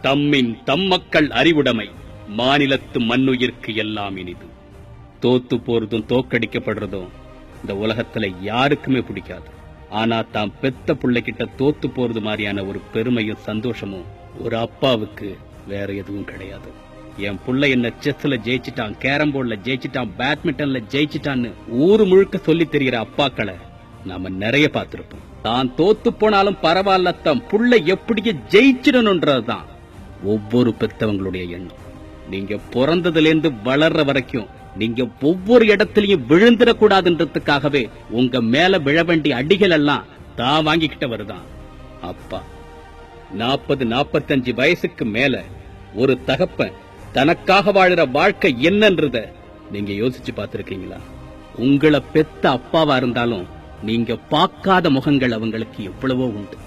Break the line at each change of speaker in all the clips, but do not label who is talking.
தம்மின் தம்மக்கள் அறிவுடைமை மாநிலத்து மண்ணுயிர்க்கு எல்லாம் இனிது. தோத்து போறதும் தோக்கடிக்கப்படுறதும் இந்த உலகத்துல யாருக்குமே பிடிக்காது. ஆனா தாம் பெத்த பிள்ளைகிட்ட தோத்து போறது மாதிரியான ஒரு பெருமையும் சந்தோஷமும் ஒரு அப்பாவுக்கு வேற எதுவும் கிடையாது. என் புள்ள என்ன செஸ்ல ஜெயிச்சிட்டான், கேரம் போர்டுல ஜெயிச்சிட்டான், பேட்மிண்டன்ல ஜெயிச்சிட்டான்னு ஊரு முழுக்க சொல்லி தெரிகிற அப்பாக்களை நாம நிறைய பார்த்திருப்போம். தான் தோத்து போனாலும் பரவாயில்ல, தம் புள்ள எப்படியே ஜெயிச்சிடணும்ன்றதுதான் ஒவ்வொரு பெத்தவங்களுடைய எண்ணம். நீங்க பிறந்ததுல இருந்து வளர்ற வரைக்கும் நீங்க ஒவ்வொரு இடத்திலையும் விழுந்துடக்கூடாதுன்றதுக்காகவே உங்க மேல விழ வேண்டிய அடிகள் எல்லாம் தான் வாங்கிக்கிட்ட வருதான் அப்பா. 40-45 வயசுக்கு மேல ஒரு தகப்பன் தனக்காக வாழுற வாழ்க்கை என்னன்றத நீங்க யோசிச்சு பார்த்திருக்கீங்களா? உங்களை பெத்த அப்பாவா இருந்தாலும் நீங்க பார்க்காத முகங்கள் அவங்களுக்கு எவ்வளவோ உண்டு.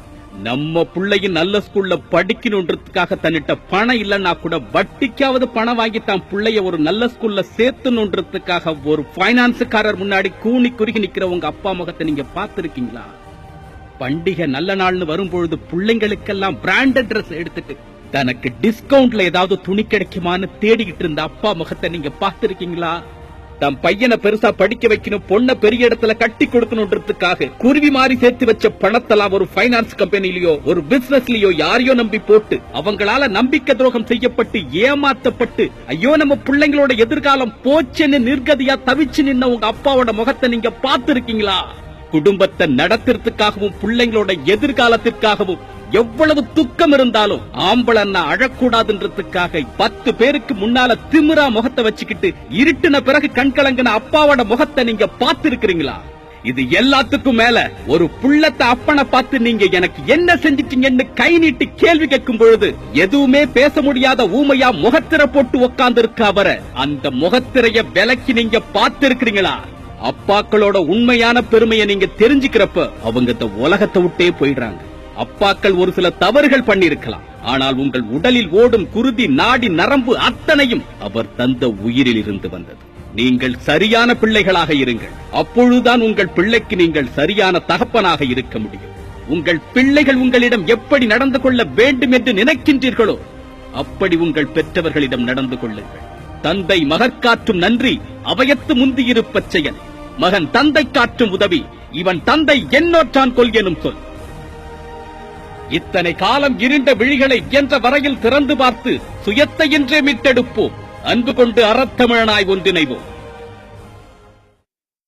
நம்ம பிள்ளையும் நல்ல ஸ்கூல்ல படிக்கணும்ன்றதுக்காக தன்னிட்ட பணம் இல்லன்னா கூட வட்டிக்காவது பணம் வாங்கி தான் பிள்ளைய ஒரு நல்ல ஸ்கூல்ல சேர்த்துணுன்றதுக்காக ஒரு பைனான்ஸுக்காரர் முன்னாடி கூனி குறுகி நிக்கிற உங்க அப்பா முகத்தை நீங்க பார்த்திருக்கீங்களா? பண்டிகை நல்ல நாள்னு வரும்பொழுது பிள்ளைங்களுக்கெல்லாம் பிராண்டட் ட்ரெஸ் எடுத்துட்டு தனக்கு டிஸ்கவுண்ட்ல ஏதாவது துணி கிடைக்குமான்னு தேடிக்கிட்டு இருந்த அப்பா முகத்தை நீங்க பார்த்திருக்கீங்களா? தம் பையனை பெருசா படிக்க வைக்கணும், பொண்ண பெரிய இடத்துல கட்டி கொடுக்கணும்ன்றதுக்காக குருவி மாதிரி சேர்த்து வச்ச பணத்தெல்லாம் ஒரு பைனான்ஸ் கம்பெனிலயோ ஒரு பிசினஸ்லயோ யாரையோ நம்பி போட்டு அவங்களால நம்பிக்கை துரோகம் செய்யப்பட்டு ஏமாத்தப்பட்டு ஐயோ நம்ம பிள்ளைங்களோட எதிர்காலம் போச்சுன்னு நிர்கதியா தவிச்சு நின்ன உங்க அப்பாவோட முகத்தை நீங்க பார்த்திருக்கீங்களா? குடும்பத்தை நடத்துறதுக்காகவும் பிள்ளைங்களோட எதிர்காலத்திற்காகவும் எவ்வளவு துக்கம் இருந்தாலும் ஆம்பளன்னா அழக்கூடாதுன்றதுக்காக 10 பேருக்கு முன்னால திமிரா முகத்தை வச்சுக்கிட்டு இருட்டின பிறகு கண்கலங்கின அப்பாவோட முகத்தை நீங்க பார்த்திருக்கிறீங்களா? இது எல்லாத்துக்கும் மேல ஒரு புள்ளத்தை அப்பனை பார்த்து நீங்க எனக்கு என்ன செஞ்சிட்டீங்கன்னு கை நீட்டி கேள்வி கேட்கும் பொழுது எதுவுமே பேச முடியாத ஊமையா முகத்திரை போட்டு உட்கார்ந்து இருக்க அவரை அந்த முகத்திரைய விலக்கி நீங்க பார்த்திருக்கிறீங்களா? அப்பாக்களோட உண்மையான பெருமையை நீங்க தெரிஞ்சுக்கிறப்ப அவங்க இந்த உலகத்தை விட்டே போயிடுறாங்க. அப்பாக்கள் ஒரு சில தவறுகள் பண்ணிருக்கலாம், ஆனால் உங்கள் உடலில் ஓடும் குருதி நாடி நரம்பு அத்தனையும் அவர் தந்த உயிரில் இருந்து வந்தது. நீங்கள் சரியான பிள்ளைகளாக இருங்கள், அப்பொழுதுதான் உங்கள் பிள்ளைக்கு நீங்கள் சரியான தகப்பனாக இருக்க முடியும். உங்கள் பிள்ளைகள் உங்களிடம் எப்படி நடந்து கொள்ள வேண்டும் என்று நினைக்கின்றீர்களோ அப்படி உங்கள் பெற்றவர்களிடம் நடந்து கொள்ளுங்கள். தந்தை மகற்காற்றும் நன்றி அவையத்து முந்தியிருப்பச் செயல், மகன் தந்தை காற்றும் உதவி இவன் தந்தை என்னோற்றான் கொள் எனும் சொல். இத்தனை காலம் இருண்ட விழிகளை என்ற வரையில் திறந்து பார்த்து சுயத்தை என்றே மீட்டெடுப்போம். அன்பு கொண்டு அறத்தமிழனாய் ஒன்றிணைவோம்.